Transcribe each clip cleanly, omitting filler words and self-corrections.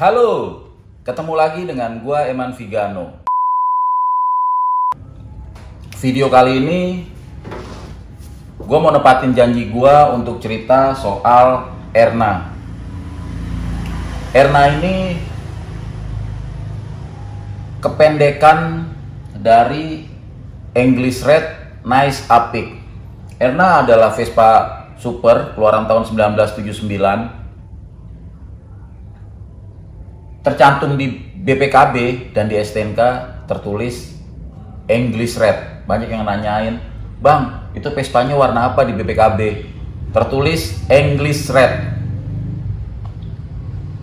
Halo, ketemu lagi dengan gua Eman Vigano. Video kali ini gua mau nepatin janji gua untuk cerita soal Erna. Erna ini kependekan dari English Red Nice Apik. Erna adalah Vespa Super keluaran tahun 1979. Tercantum di BPKB dan di STNK tertulis English Red. Banyak yang nanyain, "Bang, itu Vespanya warna apa di BPKB?" Tertulis English Red.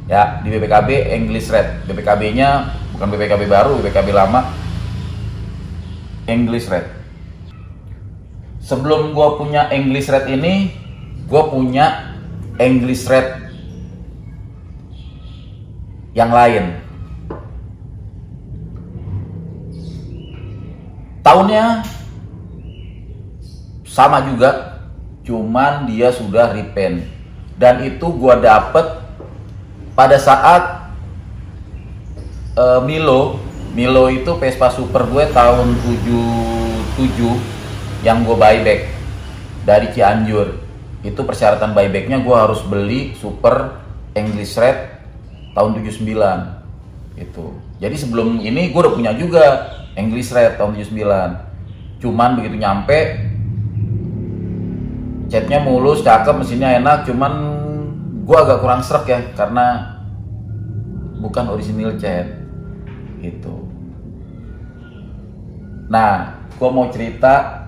Ya, di BPKB English Red. BPKB-nya bukan BPKB baru, BPKB lama. English Red. Sebelum gua punya English Red ini, gua punya English Red yang lain. Tahunnya sama juga, cuman dia sudah repaint. Dan itu gua dapet pada saat Milo itu Vespa Super gue tahun 77 yang gue buyback dari Cianjur. Itu persyaratan buybacknya gue harus beli Super English Red tahun 79 gitu. Jadi sebelum ini gue udah punya juga English Red tahun 79. Cuman begitu nyampe, catnya mulus, cakep, mesinnya enak, cuman gue agak kurang srek ya karena bukan original cat gitu. Nah, gue mau cerita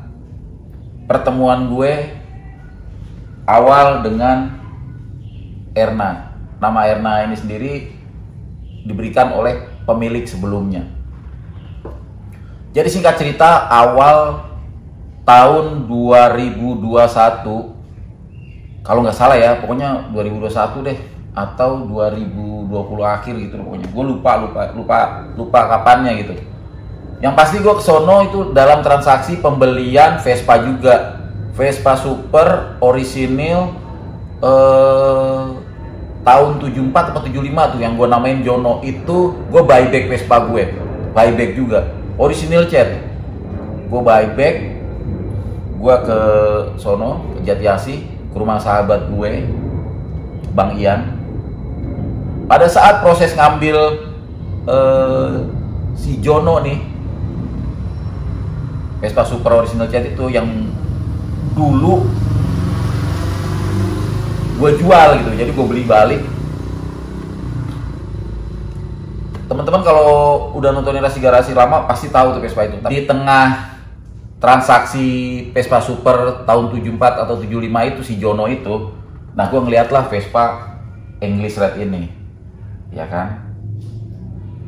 pertemuan gue awal dengan Erna. Nama Erna ini sendiri diberikan oleh pemilik sebelumnya. Jadi singkat cerita, awal tahun 2021, kalau nggak salah ya, pokoknya 2021 deh, atau 2020 akhir gitu pokoknya. Gue lupa kapannya gitu. Yang pasti gue kesono itu dalam transaksi pembelian Vespa juga, Vespa Super orisinil tahun 74 atau 75 tuh yang gue namain Jono. Itu gue buyback Vespa gue, buyback juga, orisinil cat. Gue buyback, gue ke sono, ke Jatiasi, ke rumah sahabat gue, Bang Ian. Pada saat proses ngambil si Jono nih, Vespa Super original cat itu yang dulu gue jual gitu, jadi gue beli balik. Teman-teman kalau udah nontonin garasi lama pasti tahu tuh Vespa itu. Di tengah transaksi Vespa Super tahun 74 atau 75 itu si Jono itu, nah gue ngeliatlah Vespa English Red ini, ya kan?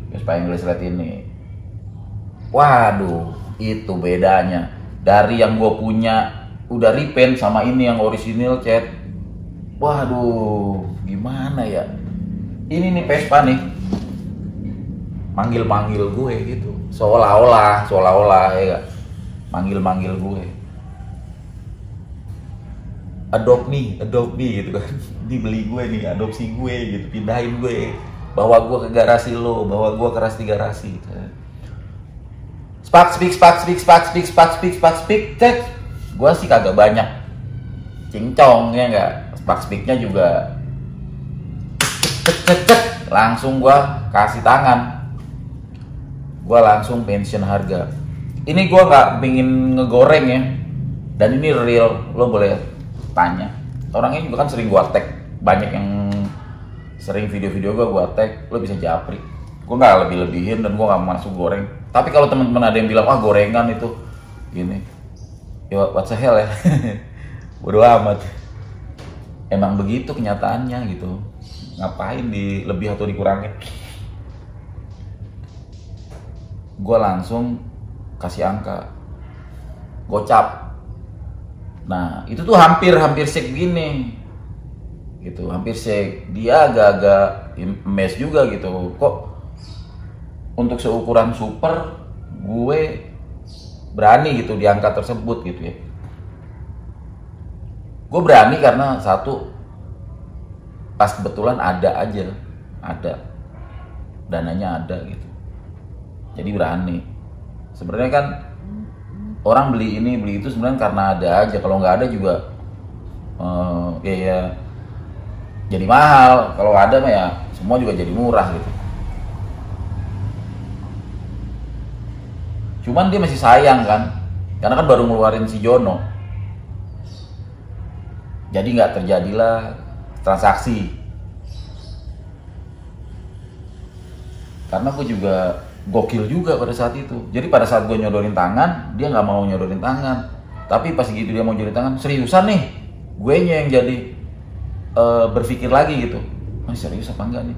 Vespa English Red ini, waduh, itu bedanya dari yang gue punya udah repaint sama ini yang original cat. Waduh, gimana ya? Ini nih Vespa nih manggil gue gitu, seolah-olah ya gak? Manggil gue, adopt me gitu kan. Dibeli gue nih, adopsi gue gitu, pindahin gue, bawa gue ke garasi lo, bawa gue keras di garasi. Spak speak, cek. Gue sih kagak banyak cincong ya enggak. Spak speaknya juga cek, langsung gue kasih tangan, gue langsung pensiun harga. Ini gue nggak pingin ngegoreng ya, dan ini real, lo boleh tanya. Orangnya juga kan sering gue tag, banyak yang sering video-video gue tag, lo bisa japri. Gue nggak lebih-lebihin dan gue nggak masuk goreng. Tapi kalau teman-teman ada yang bilang, "Wah, gorengan itu gini," ya what the hell ya. Bodo amat. Emang begitu kenyataannya gitu. Ngapain di lebih atau dikurangin? Gue langsung kasih angka, gocap. Nah itu tuh hampir segini gitu, hampir seg. Dia agak-agak mes juga gitu. Kok untuk seukuran super gue berani gitu di angka tersebut gitu ya. Gue berani karena satu, pas kebetulan ada. dananya ada gitu. Jadi berani. Sebenarnya kan orang beli ini beli itu sebenarnya karena ada aja. Kalau nggak ada juga ya jadi mahal. Kalau ada mah ya semua juga jadi murah gitu. Cuman dia masih sayang kan, karena kan baru ngeluarin si Jono. Jadi nggak terjadilah transaksi. Karena gue juga gokil juga pada saat itu. Jadi pada saat gue nyodorin tangan, dia nggak mau nyodorin tangan. Tapi pas gitu dia mau nyodorin tangan, seriusan nih, gue nya yang jadi berpikir lagi gitu. Serius apa enggak nih?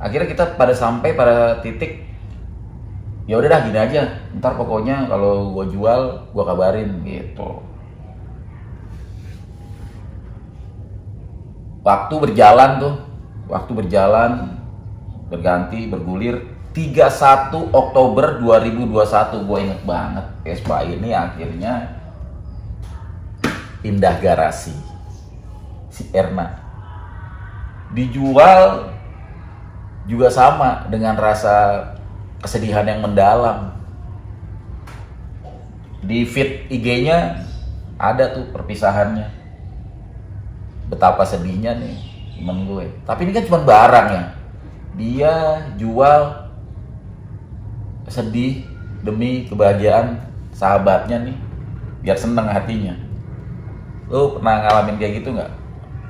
Akhirnya kita sampai pada titik, ya udah dah gini aja, ntar pokoknya kalau gue jual gue kabarin gitu. Waktu berjalan berganti bergulir. 31 Oktober 2021 gue inget banget, Vespa ini akhirnya pindah garasi si Erna. Dijual juga sama dengan rasa kesedihan yang mendalam. Di feed IG-nya ada tuh perpisahannya. Betapa sedihnya nih temen gue. Tapi ini kan cuma barang ya. Dia jual sedih demi kebahagiaan sahabatnya nih, biar seneng hatinya. Lu pernah ngalamin kayak gitu nggak?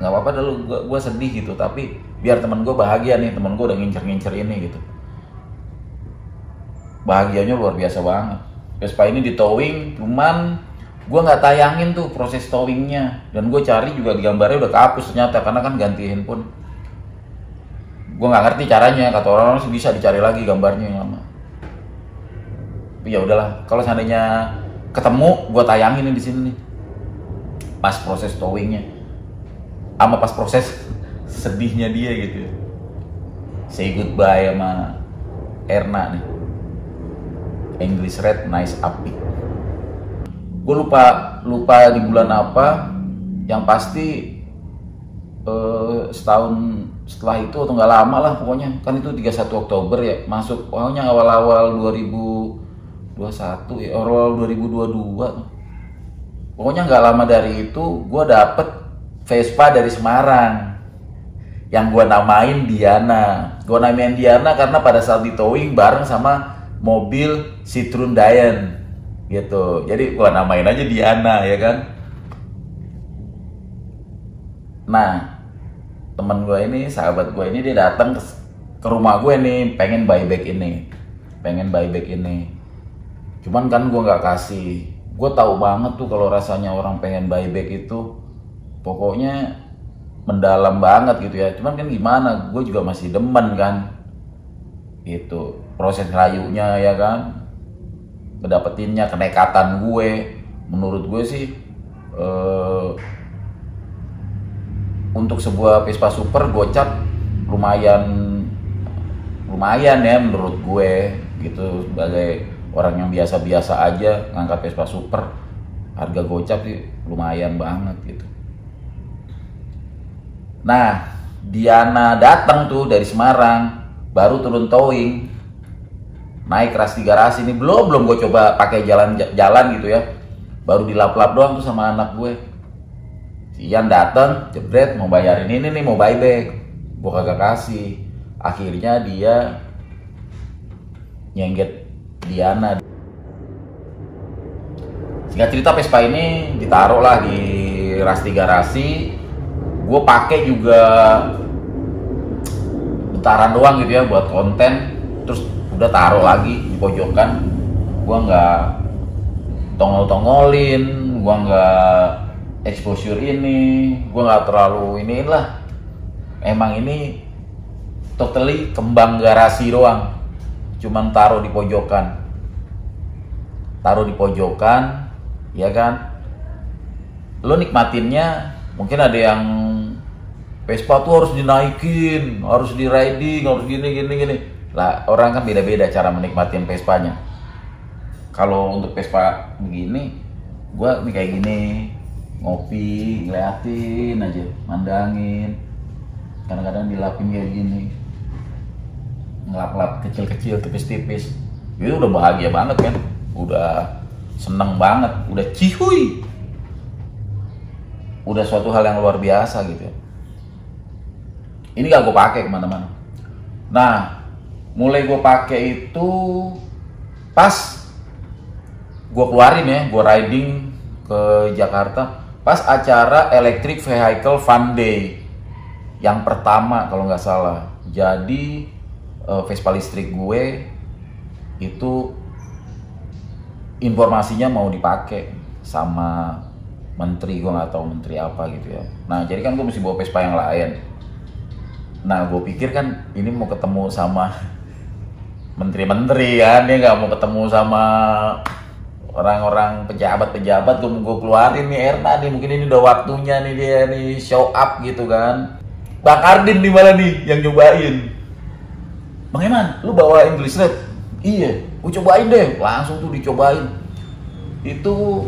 Nggak apa-apa dah lu, gue sedih gitu, tapi biar temen gue bahagia nih, temen gue udah ngincer-ngincer ini gitu. Bahagianya luar biasa banget. Vespa ini di towing, cuman gue nggak tayangin tuh proses towingnya, dan gue cari juga di gambarnya udah kehapus ternyata, karena kan ganti handphone. Gue nggak ngerti caranya, kata orang-orang sih bisa dicari lagi gambarnya yang lama. Ya udahlah, kalau seandainya ketemu, gue tayangin di sini nih, pas proses towingnya, sama pas proses sedihnya dia gitu. Say goodbye sama Erna nih. English Red Nice Api. Gue lupa di bulan apa, yang pasti setahun setelah itu atau nggak lama lah pokoknya, kan itu 31 Oktober ya, masuk pokoknya awal-awal 2021 ya, awal 2022. Pokoknya nggak lama dari itu gue dapet Vespa dari Semarang yang gue namain Diana. Gue namain Diana karena pada saat di towing bareng sama mobil Citroen Diane gitu. Jadi gue namain aja Diana ya kan. Nah, temen gue ini, sahabat gue ini, dia datang ke rumah gue nih, pengen buyback ini. Cuman kan gue nggak kasih. Gue tahu banget tuh kalau rasanya orang pengen buyback itu, pokoknya mendalam banget gitu ya. Cuman kan gimana, gue juga masih demen kan, gitu. Proses rayunya ya kan, ngedapetinnya, kenekatan gue, menurut gue sih untuk sebuah Vespa Super gocap lumayan ya menurut gue gitu. Sebagai orang yang biasa-biasa aja ngangkat Vespa Super, harga gocap sih lumayan banget gitu. Nah, Diana datang tuh dari Semarang, baru turun towing, naik Rasti Garasi ini, belum gue coba pakai jalan gitu ya, baru dilap-lap doang tuh sama anak gue. Si Ian datang, jebret, mau bayarin ini nih, mau buyback, gue kagak kasih. Akhirnya dia nyengget Diana. Singkat cerita, Vespa ini ditaruh lah di Rasti Garasi. Gue pakai juga bentaran doang gitu ya buat konten, terus udah taruh lagi di pojokan. Gue nggak tongol-tongolin, gue nggak exposure ini, gue nggak terlalu iniin lah. Emang ini totally kembang garasi doang, cuman taruh di pojokan, ya kan. Lo nikmatinnya, mungkin ada yang Vespa tuh harus dinaikin, harus di riding, harus gini lah. Orang kan beda-beda cara menikmatin Vespanya. Kalau untuk Vespa begini, gue nih kayak gini, ngopi, ngeliatin aja, mandangin, kadang-kadang dilapin kayak gini. ngelap-ngelap kecil-kecil, tipis-tipis. Itu udah bahagia banget kan, udah seneng banget, udah cihuy, udah suatu hal yang luar biasa gitu ya. Ini gak gue pakai kemana-mana. Nah, mulai gue pakai itu pas gue keluarin ya, gue riding ke Jakarta pas acara Electric Vehicle Fun Day yang pertama kalau nggak salah. Jadi Vespa listrik gue itu informasinya mau dipakai sama menteri, gue nggak tahu menteri apa gitu ya. Nah jadi kan gue mesti bawa Vespa yang lain. Nah gue pikir kan ini mau ketemu sama menteri-menteri kan, dia nggak mau ketemu sama orang-orang pejabat-pejabat. Gue keluarin nih Erna nih, mungkin ini udah waktunya nih dia nih show up gitu kan. Bang Ardin di mana nih yang nyobain? Bang Eman, lu bawa English Red? Iya, gue cobain deh. Langsung tuh dicobain. Itu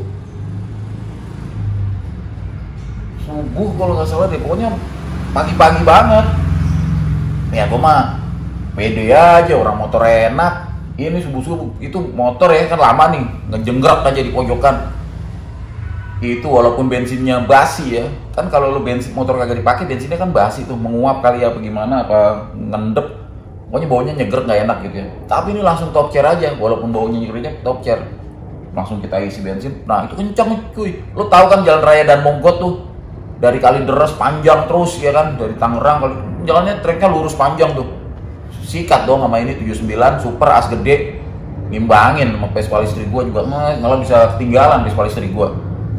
subuh kalau nggak salah deh, pokoknya pagi-pagi banget. Ya gue mah pede aja, orang motor enak. Ini subuh-subuh itu motor ya kan lama nih ngejenggrek aja di pojokan. Itu walaupun bensinnya basi ya, kan kalau lu bensin motor kagak dipakai bensinnya kan basi tuh, menguap kali ya, apa gimana, apa ngendep, pokoknya baunya nyeger nggak enak gitu ya. Tapi ini langsung top chair aja, walaupun baunya nyegernya top chair, langsung kita isi bensin. Nah itu kencang cuy, lu tahu kan jalan raya dan Mogot tuh dari Kalideres panjang terus ya kan, dari Tangerang jalannya treknya lurus panjang tuh, sikat dong sama ini 79 super as gede, ngimbangin sama Vespa listrik gua juga malah bisa ketinggalan Vespa listrik gua.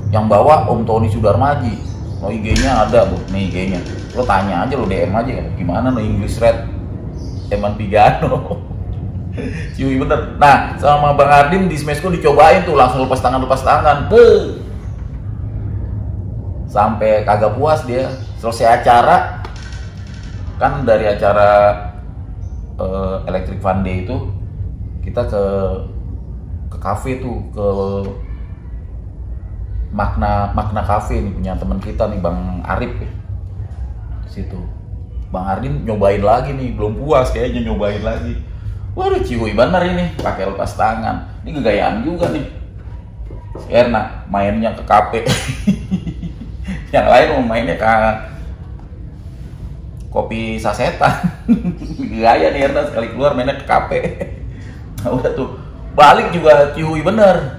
Yang bawa Om Tony Sudarmaji, no IG-nya ada bu, nih IG-nya. Lo tanya aja, lo DM aja kan, gimana no English Red, Eman Pigano. Ciwi bener. Nah sama Bang Ardin di Smesco dicobain tuh, langsung lepas tangan. Sampai kagak puas dia, selesai acara, kan dari acara Electric Fun Day itu kita ke kafe tuh, ke Makna Cafe nih, punya teman kita nih Bang Arif ya. Situ Bang Ardin nyobain lagi nih, belum puas kayaknya, nyobain lagi. Waduh cihuy bener ini, pakai lepas tangan. Ini gegayaan juga nih. Si Erna mainnya ke kafe. Yang lain mau mainnya ke kopi sasetan. Gaya nih Erna sekali keluar mainnya ke kafe. Nah, udah tuh balik juga cihuy bener.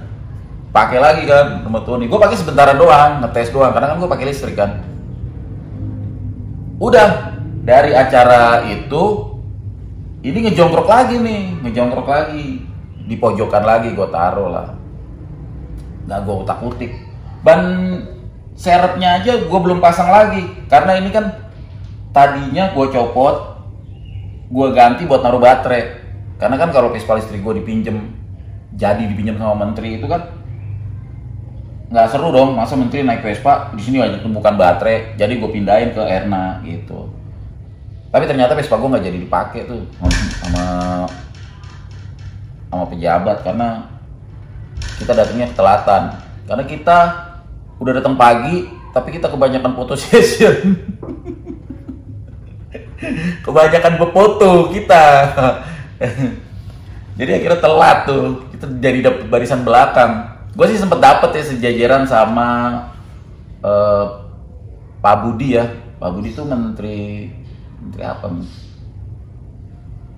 Pakai lagi kan sama Tony. Gue pakai sebentaran doang, ngetes doang, karena kan gue pakai listrik kan. Udah dari acara itu, ini ngejongkrok lagi di pojokan lagi, gue taruh lah. Nggak gue utak-utik. Ban serepnya aja gue belum pasang lagi, karena ini kan tadinya gue copot, gue ganti buat naruh baterai. Karena kan kalau Vespa listrik gue dipinjem sama menteri itu kan nggak seru dong, masa menteri naik Vespa di sini aja tumpukan baterai. Jadi gue pindahin ke Erna gitu. Tapi ternyata Vespa gue nggak jadi dipakai tuh sama pejabat, karena kita datangnya ketelatan. Karena kita udah datang pagi, tapi kita kebanyakan foto session. Kebanyakan berfoto kita. Jadi akhirnya telat tuh, kita jadi dapet barisan belakang. Gue sih sempet dapet ya sejajaran sama Pak Budi ya. Pak Budi tuh menteri apa?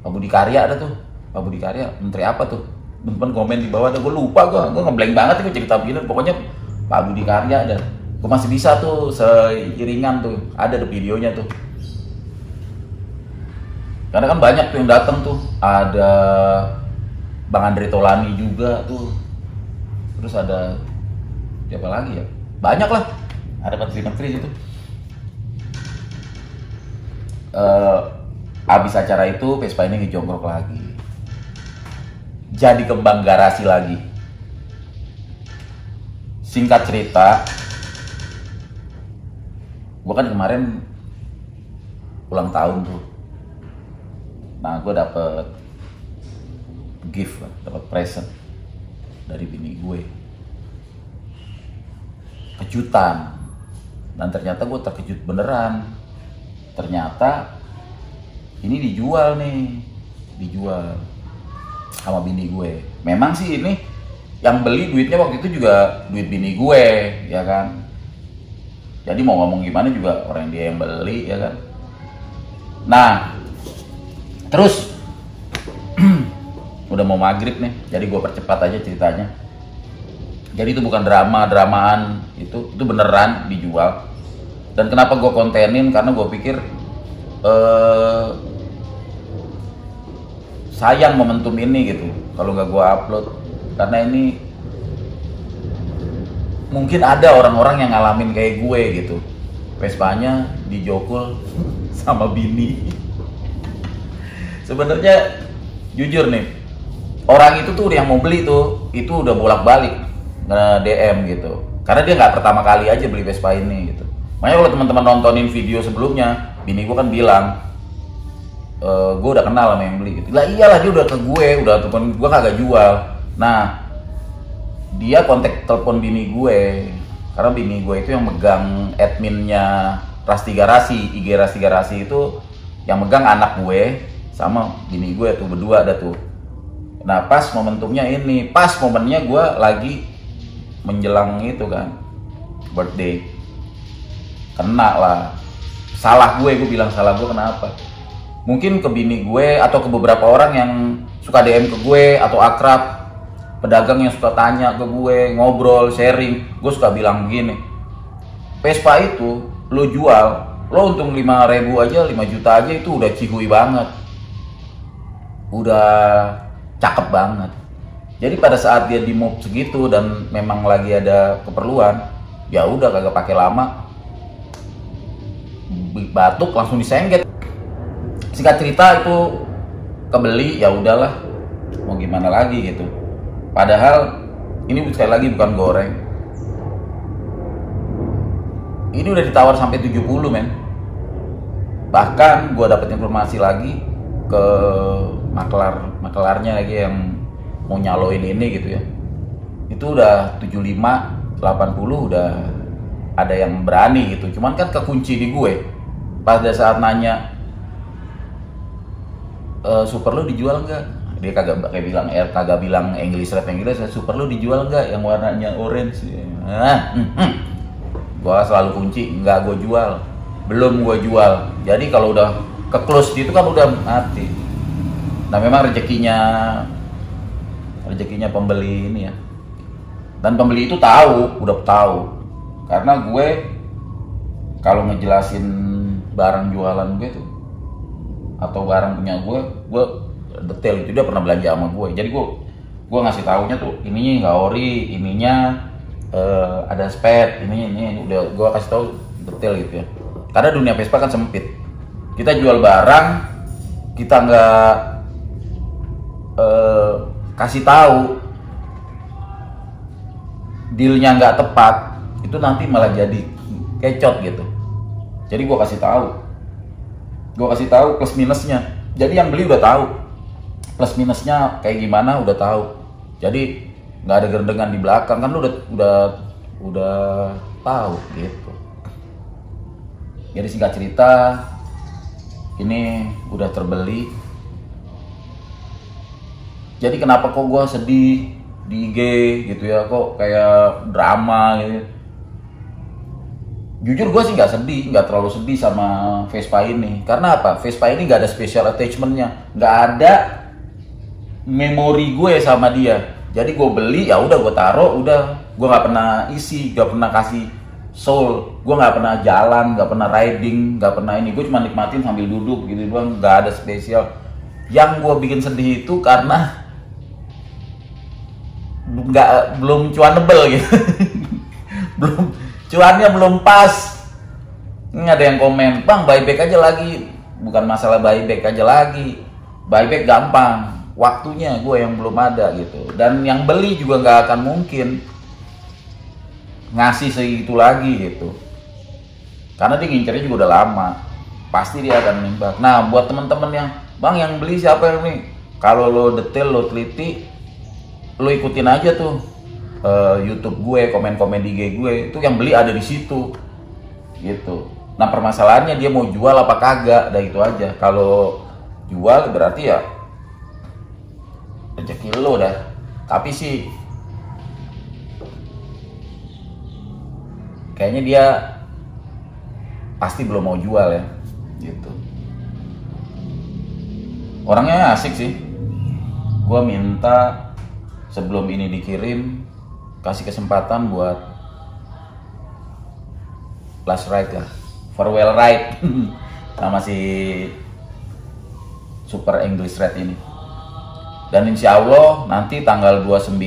Pak Budi Karya ada tuh. Pak Budi Karya menteri apa tuh? Temen komen di bawah, gue lupa, gue ngeblank banget nih cerita begini. Pokoknya Pak Budi Karya ada. Gue masih bisa tuh seiringan tuh, ada videonya tuh. Karena kan banyak tuh yang datang tuh. Ada Bang Andre Tolani juga tuh. Terus ada siapa lagi ya? Banyak lah. Ada menteri-menteri itu. Abis acara itu Vespa ini ngejongkrok lagi. Jadi kembang garasi lagi. Singkat cerita, gue kan kemarin ulang tahun tuh. Nah gue dapet gift, dapet present dari bini gue, kejutan. Dan ternyata gue terkejut beneran. Ternyata ini dijual nih dijual sama bini gue. Memang sih ini yang beli duitnya waktu itu juga duit bini gue, ya kan. Jadi mau ngomong gimana juga orang dia yang beli, ya kan. Nah, terus udah mau maghrib nih, jadi gue percepat aja ceritanya. Jadi itu bukan dramaan, itu beneran dijual. Dan kenapa gue kontenin, karena gue pikir sayang momentum ini gitu kalau nggak gue upload, karena ini mungkin ada orang-orang yang ngalamin kayak gue gitu, Vespanya dijokul sama bini. Sebenarnya jujur nih, orang itu tuh yang mau beli tuh itu udah bolak-balik nge-DM gitu, karena dia nggak pertama kali aja beli Vespa ini gitu. Makanya kalau teman-teman nontonin video sebelumnya, bini gue kan bilang, gue udah kenal sama yang beli gitu. Lah iyalah, dia udah ke gue, udah telepon gue kagak jual. Nah, dia kontak telepon bini gue, karena bini gue itu yang megang adminnya Rasti Garasi, IG Rasti Garasi itu yang megang anak gue sama bini gue tuh, berdua ada tuh. Nah pas momentumnya ini, pas momennya gue lagi menjelang itu kan, birthday, kena lah. Salah gue bilang salah gue kenapa? Mungkin ke bini gue atau ke beberapa orang yang suka DM ke gue atau akrab, pedagang yang suka tanya ke gue, ngobrol, sharing, gue suka bilang begini, Vespa itu lo jual, lo untung 5.000 aja, 5 juta aja itu udah cihuy banget, udah cakep banget. Jadi pada saat dia di move segitu dan memang lagi ada keperluan, ya udah kagak pakai lama, batuk langsung disengget. Singkat cerita itu kebeli, ya udahlah, mau gimana lagi gitu. Padahal ini sekali lagi bukan goreng. Ini udah ditawar sampai 70 men. Bahkan gue dapet informasi lagi ke makelarnya lagi yang mau nyaloin ini gitu ya. Itu udah 75, 80 udah ada yang berani gitu. Cuman kan kekunci di gue. Pada saat nanya, super lu dijual nggak? Dia kagak bilang English rap super lu dijual nggak yang warnanya orange? Gua selalu kunci, nggak gue jual, belum gue jual. Jadi kalau udah ke close gitu kan udah mati. Nah memang rezekinya pembeli ini ya, dan pembeli itu udah tahu, karena gue kalau ngejelasin barang jualan gue tuh atau barang punya gue detail itu, dia pernah belanja sama gue, jadi gue ngasih taunya tuh ininya nggak ori, ininya ada spare, ini udah gue kasih tahu detail gitu ya. Karena dunia Vespa kan sempit, kita jual barang kita nggak kasih tahu, dealnya nggak tepat, itu nanti malah jadi kecot gitu. Jadi gue kasih tahu plus minusnya. Jadi yang beli udah tahu plus minusnya kayak gimana, udah tahu. Jadi nggak ada gerendengan di belakang, kan lu udah tahu gitu. Jadi singkat cerita, ini udah terbeli. Jadi kenapa kok gue sedih di IG gitu ya, kok kayak drama gitu. Jujur gue sih nggak sedih, nggak terlalu sedih sama Vespa ini. Karena apa? Vespa ini nggak ada special attachmentnya, nggak ada memori gue sama dia. Jadi gue beli ya udah gue taruh, udah gue nggak pernah isi, nggak pernah kasih soul, gue nggak pernah jalan, nggak pernah riding, nggak pernah ini. Gue cuma nikmatin sambil duduk gitu doang, nggak ada spesial. Yang gue bikin sedih itu karena belum cuanable gitu. Cuannya belum pas. Ini ada yang komen, bang buyback aja lagi. Bukan masalah buyback aja lagi, buyback gampang, waktunya gue yang belum ada gitu. Dan yang beli juga nggak akan mungkin ngasih segitu lagi gitu, karena dia ngincernya juga udah lama, pasti dia akan nembak. Nah buat temen-temen yang bang yang beli siapa ini, kalau lo detail, lo teliti, lo ikutin aja tuh YouTube gue, komen-komen di IG gue, itu yang beli ada di situ gitu. Nah permasalahannya dia mau jual apa kagak, dah itu aja. Kalau jual berarti ya rezeki lo dah. Tapi sih kayaknya dia pasti belum mau jual ya, gitu. Orangnya asik sih. Gua minta sebelum ini dikirim kasih kesempatan buat last ride lah, farewell ride sama si Super English Red ini. Dan insya Allah nanti tanggal 29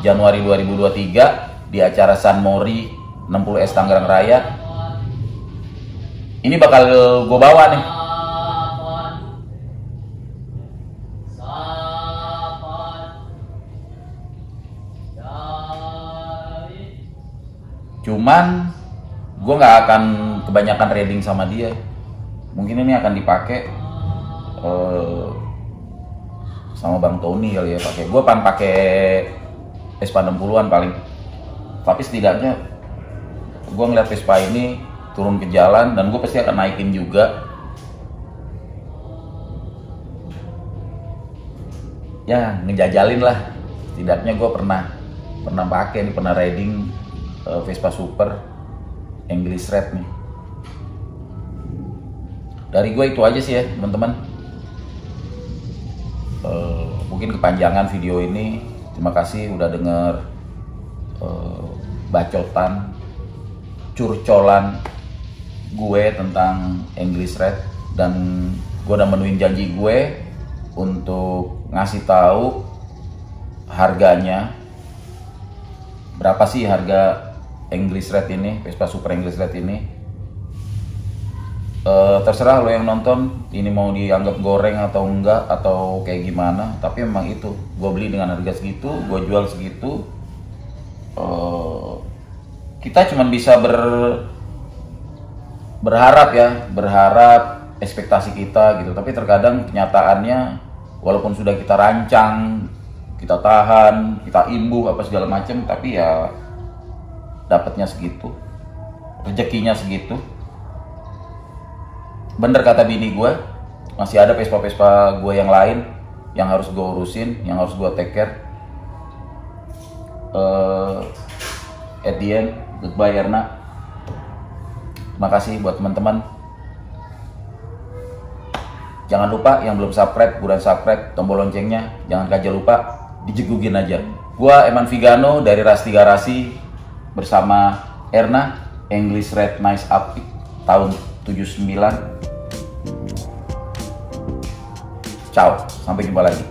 Januari 2023 di acara San Mori 60S Tangerang Raya ini bakal gue bawa nih. Cuman gue nggak akan kebanyakan riding sama dia. Mungkin ini akan dipakai sama Bang Tony kali ya, pakai. Gue pakai Vespa 60-an paling. Tapi setidaknya gue ngeliat Vespa ini turun ke jalan dan gue pasti akan naikin juga. Ya ngejajalin lah. Setidaknya gue pernah pakai nih, pernah riding Vespa Super English Red nih. Dari gue itu aja sih ya teman-teman. Mungkin kepanjangan video ini. Terima kasih udah denger bacotan, curcolan gue tentang English Red. Dan gue udah menuhin janji gue untuk ngasih tahu harganya. Berapa sih harga English Red ini, Vespa Super English Red ini. Terserah lo yang nonton ini mau dianggap goreng atau enggak atau kayak gimana, tapi memang itu gue beli dengan harga segitu, gue jual segitu. Kita cuma bisa berharap ya, berharap ekspektasi kita gitu, tapi terkadang kenyataannya walaupun sudah kita rancang, kita tahan, kita imbuh apa segala macam, tapi ya dapatnya segitu, rezekinya segitu. Bener kata bini gue, masih ada Vespa-Vespa gue yang lain yang harus gue urusin, yang harus gue take care. At the end, goodbye Erna. Terima kasih buat teman-teman. Jangan lupa yang belum subscribe, buruan subscribe, tombol loncengnya jangan aja lupa, dijegugin aja. Gua Eman Vigano dari Rasti Garasi bersama Erna English Red Nice Up tahun 79. Ciao, sampai jumpa lagi.